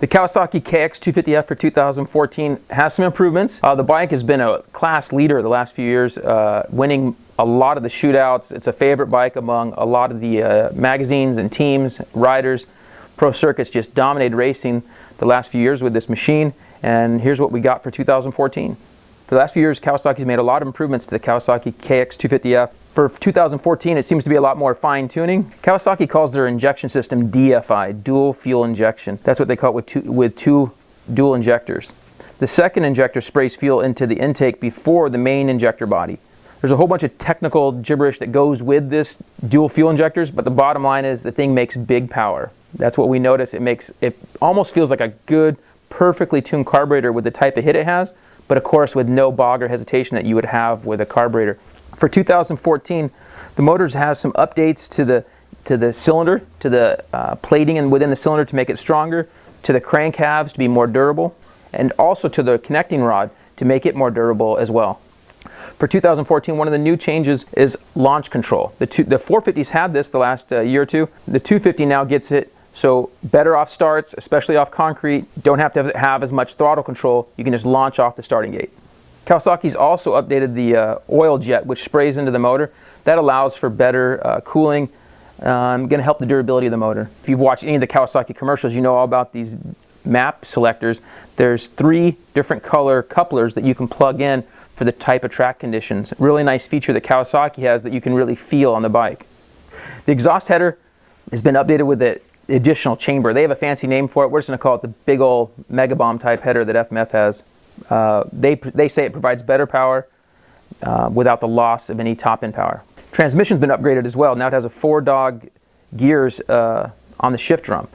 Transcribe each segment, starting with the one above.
The Kawasaki KX 250F for 2014 has some improvements. The bike has been a class leader the last few years, winning a lot of the shootouts. It's a favorite bike among a lot of the magazines and teams, riders. Pro Circuits just dominated racing the last few years with this machine, and here's what we got for 2014. For the last few years, Kawasaki's made a lot of improvements to the Kawasaki KX 250F. For 2014, it seems to be a lot more fine-tuning. Kawasaki calls their injection system DFI, dual fuel injection. That's what they call it with two dual injectors. The second injector sprays fuel into the intake before the main injector body. There's a whole bunch of technical gibberish that goes with this dual fuel injectors, but the bottom line is the thing makes big power. That's what we notice. It almost feels like a good, perfectly tuned carburetor with the type of hit it has, but of course with no bog or hesitation that you would have with a carburetor. For 2014, the motors have some updates to the cylinder, to the plating and within the cylinder to make it stronger, to the crank halves to be more durable, and also to the connecting rod to make it more durable as well. For 2014, one of the new changes is launch control. The 450s had this the last year or two. The 250 now gets it, so better off starts, especially off concrete. Don't have to have as much throttle control. You can just launch off the starting gate. Kawasaki's also updated the oil jet, which sprays into the motor. That allows for better cooling, going to help the durability of the motor. If you've watched any of the Kawasaki commercials, you know all about these map selectors. There's 3 different color couplers that you can plug in for the type of track conditions. Really nice feature that Kawasaki has that you can really feel on the bike. The exhaust header has been updated with the additional chamber. They have a fancy name for it. We're just going to call it the big old Mega Bomb type header that FMF has. They say it provides better power without the loss of any top-end power. Transmission's been upgraded as well. Now it has a 4-dog gears on the shift drum.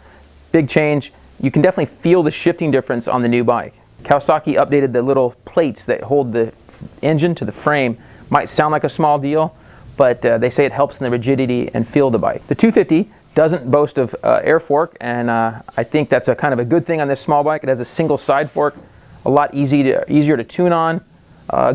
Big change. You can definitely feel the shifting difference on the new bike. Kawasaki updated the little plates that hold the engine to the frame. Might sound like a small deal, but they say it helps in the rigidity and feel of the bike. The 250 doesn't boast of air fork, and I think that's a kind of a good thing on this small bike. It has a single side fork, a lot easier to tune on,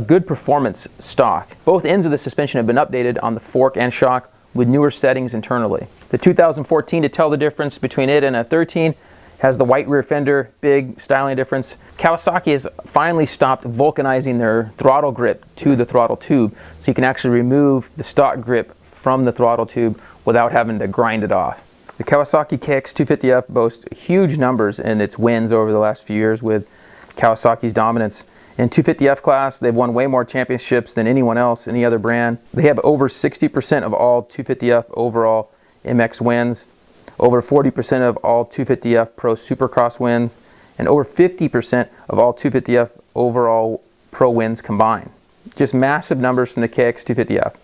good performance stock. Both ends of the suspension have been updated on the fork and shock with newer settings internally. The 2014, to tell the difference between it and a 13, has the white rear fender, big styling difference. Kawasaki has finally stopped vulcanizing their throttle grip to the throttle tube, so you can actually remove the stock grip from the throttle tube without having to grind it off. The Kawasaki KX 250F boasts huge numbers in its wins over the last few years with Kawasaki's dominance. In 250F class, they've won way more championships than anyone else, any other brand. They have over 60% of all 250F overall MX wins, over 40% of all 250F Pro Supercross wins, and over 50% of all 250F overall Pro wins combined. Just massive numbers from the KX 250F.